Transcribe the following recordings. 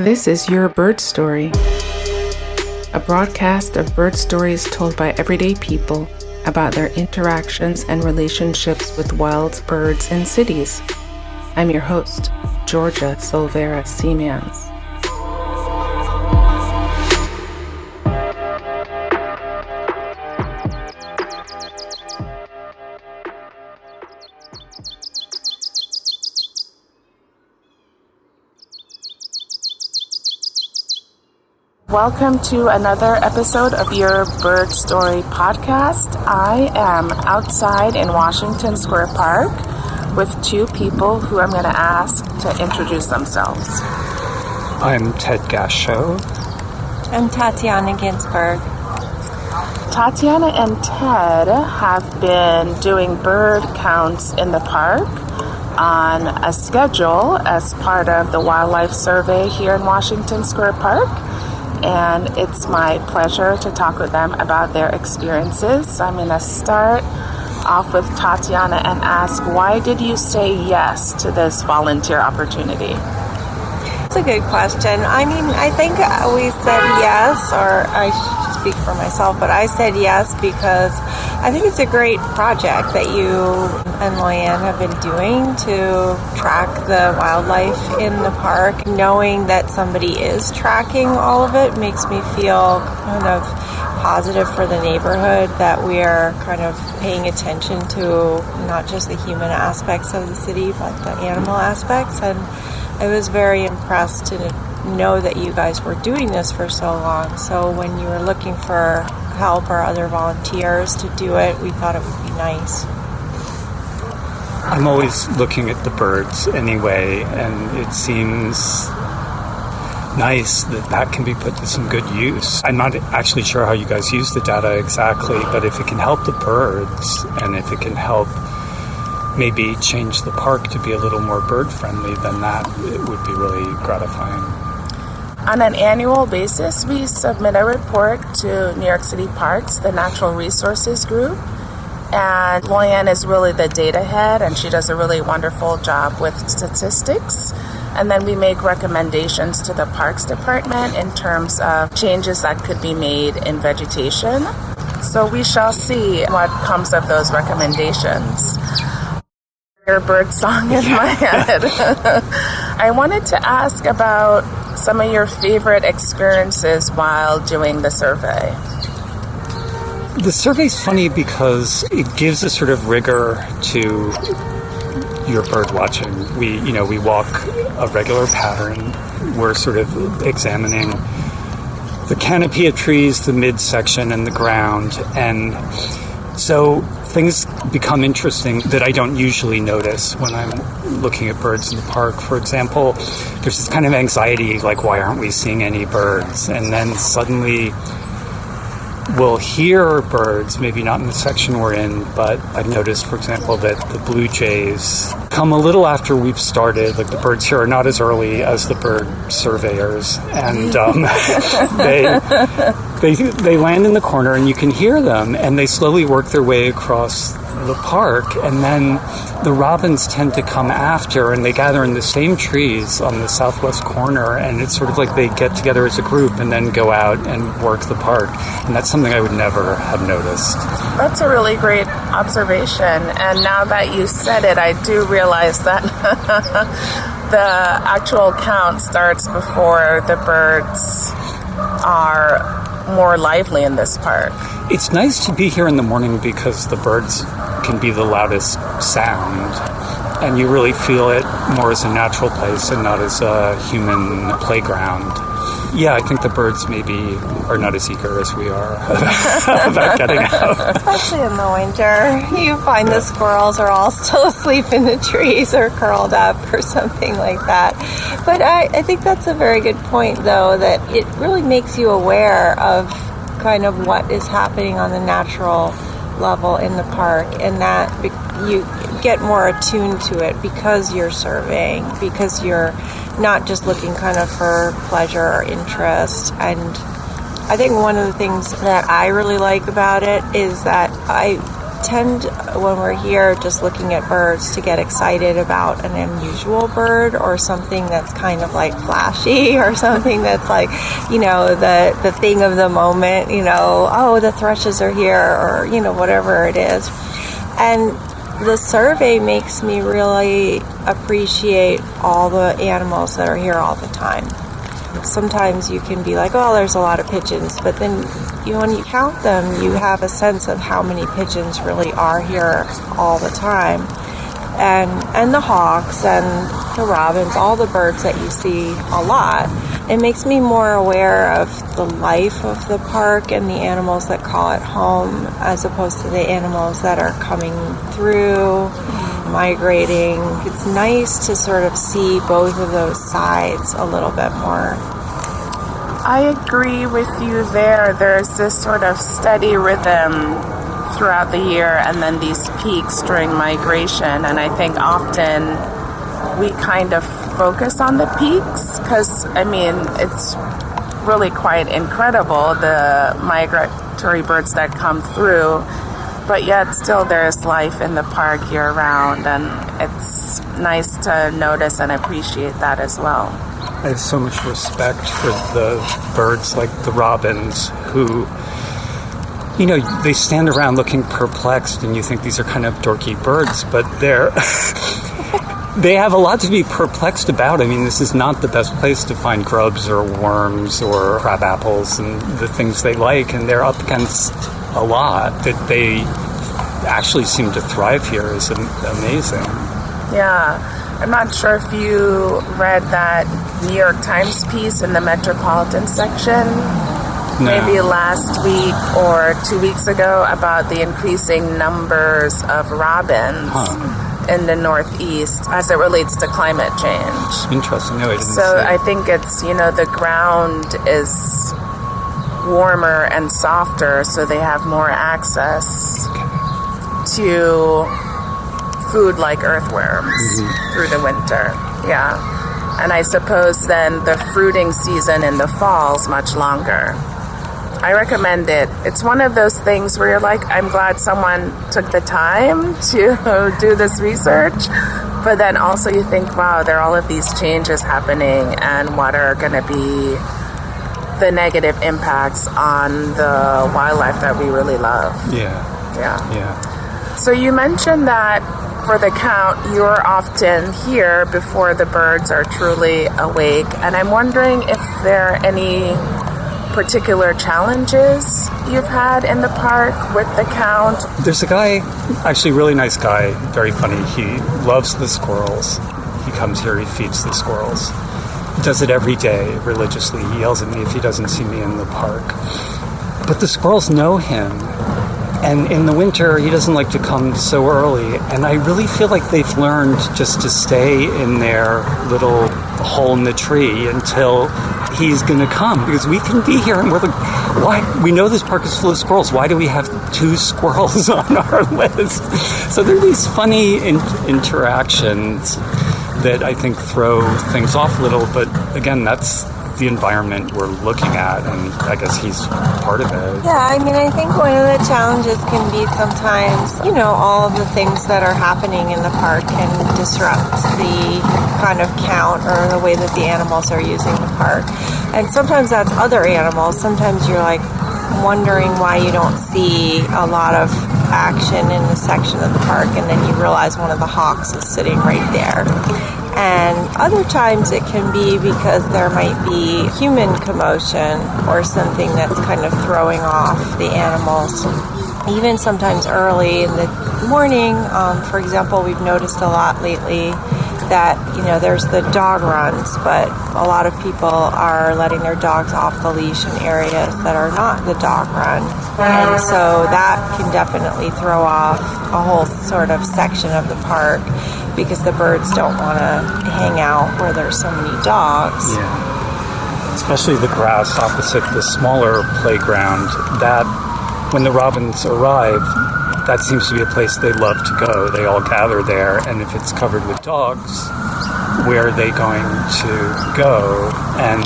This is Your Bird Story, a broadcast of bird stories told by everyday people about their interactions and relationships with wild birds in cities. I'm your host, Georgia Silvera Seamans. Welcome to another episode of Your Bird Story podcast. I am outside in Washington Square Park with two people who I'm going to ask to introduce themselves. I'm Ted Gasho. I'm Tatiana Ginsberg. Tatiana and Ted have been doing bird counts in the park on a schedule as part of the wildlife survey here in Washington Square Park. And it's my pleasure to talk with them about their experiences. So I'm going to start off with Tatiana and ask, why did you say yes to this volunteer opportunity? That's a good question. I think we said yes, or I should speak for myself, but I said yes because I think it's a great project that you and Loyanne have been doing to track the wildlife in the park. Knowing that somebody is tracking all of it makes me feel kind of positive for the neighborhood, that we are kind of paying attention to not just the human aspects of the city, but the animal aspects. And I was very impressed to know that you guys were doing this for so long. So when you were looking for help or other volunteers to do it, we thought it would be nice. I'm always looking at the birds anyway, and it seems nice that can be put to some good use. I'm not actually sure how you guys use the data exactly, but if it can help the birds and if it can help maybe change the park to be a little more bird friendly, then that it would be really gratifying. On an annual basis, we submit a report to New York City Parks, the Natural Resources Group, and Loyanne is really the data head, and she does a really wonderful job with statistics. And then we make recommendations to the Parks Department in terms of changes that could be made in vegetation. So we shall see what comes of those recommendations. Your bird song in my head. I wanted to ask about some of your favorite experiences while doing the survey. The survey's funny because it gives a sort of rigor to your bird watching. We walk a regular pattern. We're sort of examining the canopy of trees, the midsection, and the ground. And so things become interesting that I don't usually notice when I'm looking at birds in the park. For example, there's this kind of anxiety, like, why aren't we seeing any birds? And then suddenly we'll hear birds, maybe not in the section we're in, but I've noticed, for example, that the blue jays come a little after we've started. Like, the birds here are not as early as the bird surveyors, and they land in the corner and you can hear them, and they slowly work their way across the park, and then the robins tend to come after, and they gather in the same trees on the southwest corner, and it's sort of like they get together as a group and then go out and work the park. And that's something I would never have noticed. That's a really great observation, and now that you said it, I do realize that the actual count starts before the birds are more lively in this park. It's nice to be here in the morning because the birds can be the loudest sound, and you really feel it more as a natural place and not as a human playground. Yeah, I think the birds maybe are not as eager as we are about getting out. Especially in the winter. You find the squirrels are all still asleep in the trees or curled up or something like that. But I think that's a very good point, though, that it really makes you aware of kind of what is happening on the natural level in the park, and that you get more attuned to it because you're surveying, because you're not just looking kind of for pleasure or interest. And I think one of the things that I really like about it is that I tend, when we're here just looking at birds, to get excited about an unusual bird or something that's kind of like flashy or something that's like, the thing of the moment, oh, the thrushes are here, or, whatever it is. And the survey makes me really appreciate all the animals that are here all the time. Sometimes you can be like, oh, there's a lot of pigeons, but then when you count them, you have a sense of how many pigeons really are here all the time. And the hawks and the robins, all the birds that you see a lot. It makes me more aware of the life of the park and the animals that call it home, as opposed to the animals that are coming through, migrating. It's nice to sort of see both of those sides a little bit more. I agree with you there. There's this sort of steady rhythm throughout the year and then these peaks during migration. And I think often we kind of focus on the peaks because, it's really quite incredible, the migratory birds that come through. But yet still there's life in the park year-round, and it's nice to notice and appreciate that as well. I have so much respect for the birds like the robins who, they stand around looking perplexed, and you think these are kind of dorky birds, but they have a lot to be perplexed about. This is not the best place to find grubs or worms or crab apples and the things they like, and they're up against a lot that they actually seem to thrive here is amazing. Yeah. I'm not sure if you read that New York Times piece in the Metropolitan section, maybe last week or 2 weeks ago, about the increasing numbers of robins in the Northeast as it relates to climate change. Interesting. No, I didn't So I think it's, the ground is warmer and softer, so they have more access to food like earthworms through the winter. Yeah. And I suppose then the fruiting season in the fall is much longer. I recommend it. It's one of those things where you're like, I'm glad someone took the time to do this research. But then also you think, wow, there are all of these changes happening, and what are going to be the negative impacts on the wildlife that we really love. Yeah. So you mentioned that for the count, you're often here before the birds are truly awake. And I'm wondering if there are any particular challenges you've had in the park with the count. There's a guy, actually really nice guy, very funny. He loves the squirrels. He comes here, he feeds the squirrels. He does it every day religiously. He yells at me if he doesn't see me in the park. But the squirrels know him. And in the winter, he doesn't like to come so early. And I really feel like they've learned just to stay in their little hole in the tree until he's going to come. Because we can be here and we're like, why? We know this park is full of squirrels. Why do we have 2 squirrels on our list? So there are these funny interactions that I think throw things off a little. But again, that's the environment we're looking at, and I guess he's part of it. Yeah, I think one of the challenges can be sometimes, all of the things that are happening in the park can disrupt the kind of count or the way that the animals are using the park. And sometimes that's other animals. Sometimes you're like wondering why you don't see a lot of action in the section of the park, and then you realize one of the hawks is sitting right there. And other times it can be because there might be human commotion or something that's kind of throwing off the animals. Even sometimes early in the morning, for example, we've noticed a lot lately that, there's the dog runs, but a lot of people are letting their dogs off the leash in areas that are not the dog run. And so that can definitely throw off a whole sort of section of the park, because the birds don't want to hang out where there's so many dogs. Yeah. Especially the grass opposite the smaller playground, that when the robins arrive, that seems to be a place they love to go. They all gather there, and if it's covered with dogs, where are they going to go? And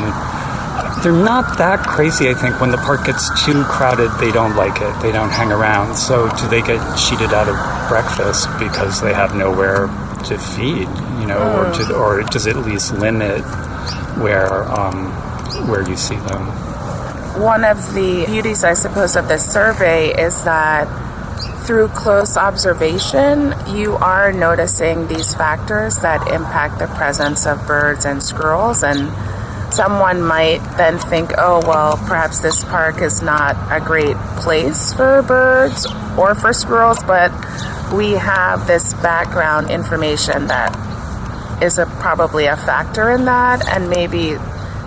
they're not that crazy, I think. When the park gets too crowded, they don't like it. They don't hang around. So do they get cheated out of breakfast because they have nowhere to feed, or does it at least limit where you see them? One of the beauties, I suppose, of this survey is that through close observation, you are noticing these factors that impact the presence of birds and squirrels. And someone might then think, oh, well, perhaps this park is not a great place for birds or for squirrels, but we have this background information that is probably a factor in that. And maybe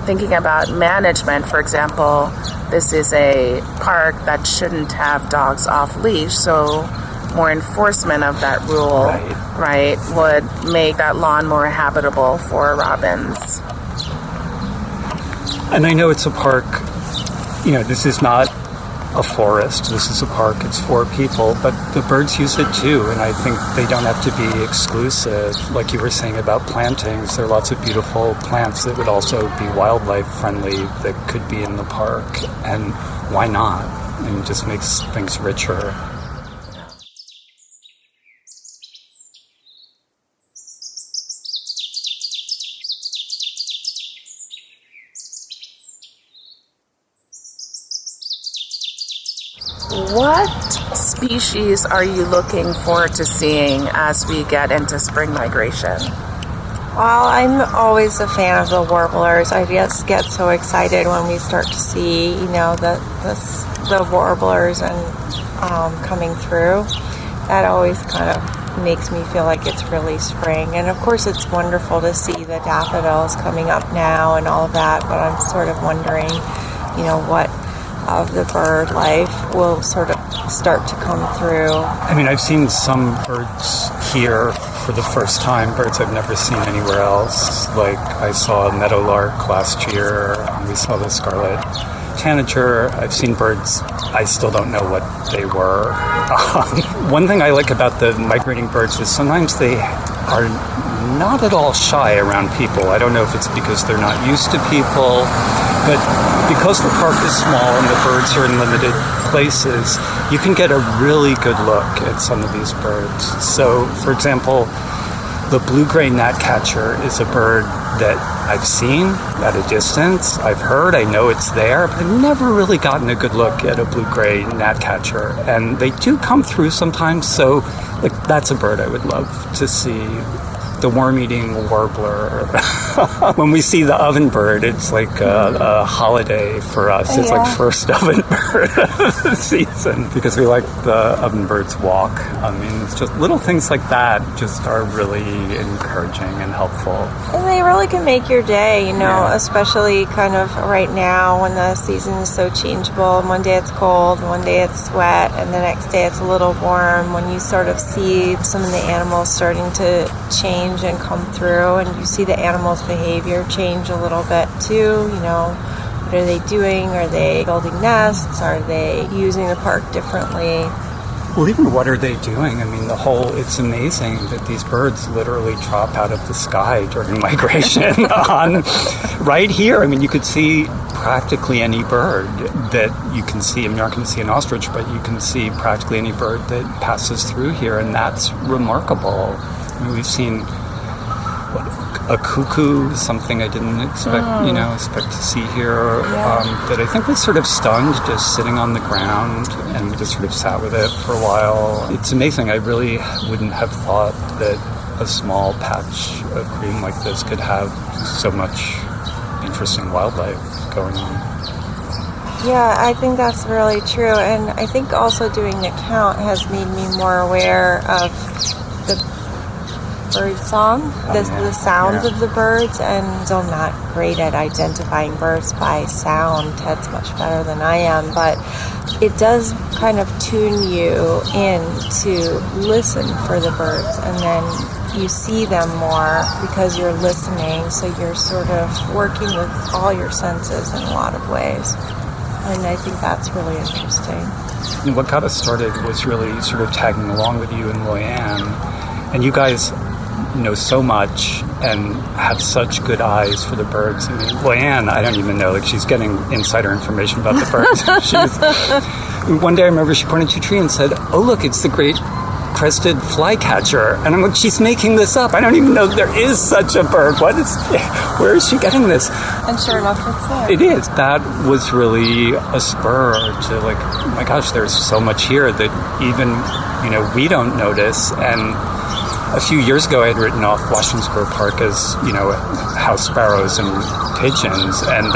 thinking about management, for example, this is a park that shouldn't have dogs off leash, so more enforcement of that rule, right, would make that lawn more habitable for robins. And I know it's a park, this is not a forest, this is a park, it's for people, but the birds use it too, and I think they don't have to be exclusive. Like you were saying about plantings, there are lots of beautiful plants that would also be wildlife friendly that could be in the park, and why not? And it just makes things richer. What species are you looking forward to seeing as we get into spring migration? Well, I'm always a fan of the warblers. I just get so excited when we start to see, the warblers and coming through. That always kind of makes me feel like it's really spring. And of course, it's wonderful to see the daffodils coming up now and all of that. But I'm sort of wondering, what of the bird life will sort of start to come through. I mean, I've seen some birds here for the first time, birds I've never seen anywhere else. Like I saw a meadowlark last year, we saw the scarlet tanager. I've seen birds, I still don't know what they were. One thing I like about the migrating birds is sometimes they are not at all shy around people. I don't know if it's because they're not used to people, but because the park is small and the birds are in limited places, you can get a really good look at some of these birds. So, for example, the blue-gray gnatcatcher is a bird that I've seen at a distance. I've heard, I know it's there, but I've never really gotten a good look at a blue-gray gnatcatcher. And they do come through sometimes, so that's a bird I would love to see. The worm-eating warbler. When we see the ovenbird, it's like a holiday for us. It's like first ovenbird of the season because we like the ovenbird's walk. I mean, it's just little things like that just are really encouraging and helpful. And they really can make your day, especially kind of right now when the season is so changeable. One day it's cold, one day it's wet, and the next day it's a little warm. When you sort of see some of the animals starting to change and come through, and you see the animals' behavior change a little bit too. What are they doing? Are they building nests? Are they using the park differently? Well, even what are they doing? I mean, it's amazing that these birds literally drop out of the sky during migration right here. I mean, you could see practically any bird that you can see. I mean, you're not going to see an ostrich, but you can see practically any bird that passes through here, and that's remarkable. I mean, we've seen a cuckoo, something I didn't expect to see here, that I think was sort of stunned, just sitting on the ground, and we just sort of sat with it for a while. It's amazing. I really wouldn't have thought that a small patch of green like this could have so much interesting wildlife going on. Yeah, I think that's really true, and I think also doing the count has made me more aware of the bird song, the sounds of the birds, and I'm not great at identifying birds by sound. Ted's much better than I am, but it does kind of tune you in to listen for the birds, and then you see them more because you're listening, so you're sort of working with all your senses in a lot of ways, and I think that's really interesting. And what got us started was really sort of tagging along with you and Loyanne, and you guys know so much and have such good eyes for the birds. I mean, Leanne, I don't even know, like she's getting insider information about the birds. One day I remember she pointed to a tree and said, "Oh, look, it's the great crested flycatcher." And I'm like, she's making this up. I don't even know there is such a bird. Where is she getting this? And sure enough, it's there. It is. That was really a spur to like, oh my gosh, there's so much here that even, we don't notice. And a few years ago, I had written off Washington Square Park as, house sparrows and pigeons. And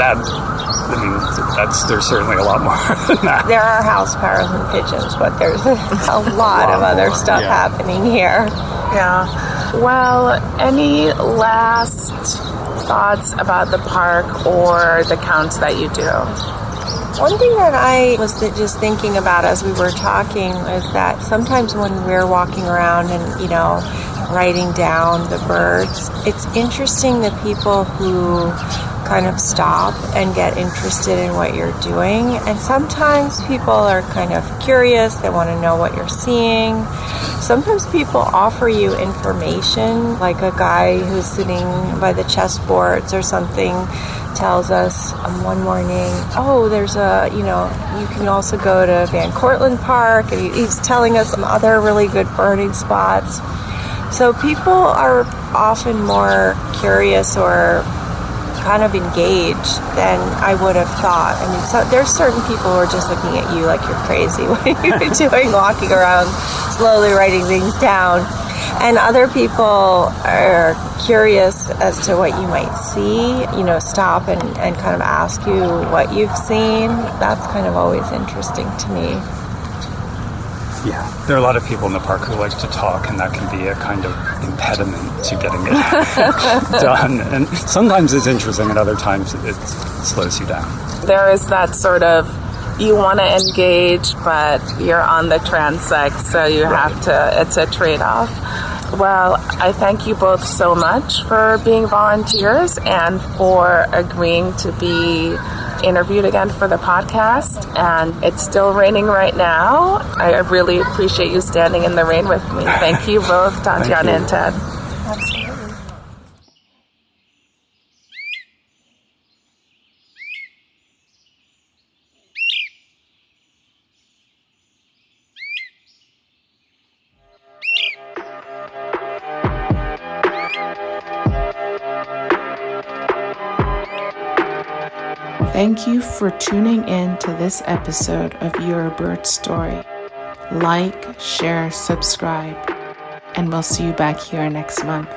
there's certainly a lot more than that. There are house sparrows and pigeons, but there's a lot of other stuff happening here. Yeah. Well, any last thoughts about the park or the counts that you do? One thing that I was just thinking about as we were talking is that sometimes when we're walking around and, writing down the birds, it's interesting the people who kind of stop and get interested in what you're doing. And sometimes people are kind of curious, they want to know what you're seeing. Sometimes people offer you information, like a guy who's sitting by the chessboards or something tells us one morning, there's you can also go to Van Cortlandt Park, and he's telling us some other really good birding spots. So people are often more curious or kind of engaged than I would have thought. I mean, so there's certain people who are just looking at you like you're crazy. What are you doing walking around slowly writing things down? And other people are curious as to what you might see, stop and kind of ask you what you've seen. That's kind of always interesting to me. Yeah, there are a lot of people in the park who like to talk, and that can be a kind of impediment to getting it done. And sometimes it's interesting, and other times it slows you down. There is that sort of, you want to engage, but you're on the transect, so you have to, it's a trade-off. Well, I thank you both so much for being volunteers and for agreeing to be interviewed again for the podcast. And it's still raining right now. I really appreciate you standing in the rain with me. Thank you both, Tatiana and Ted. Absolutely. Thank you for tuning in to this episode of Your Bird Story. Like, share, subscribe, and we'll see you back here next month.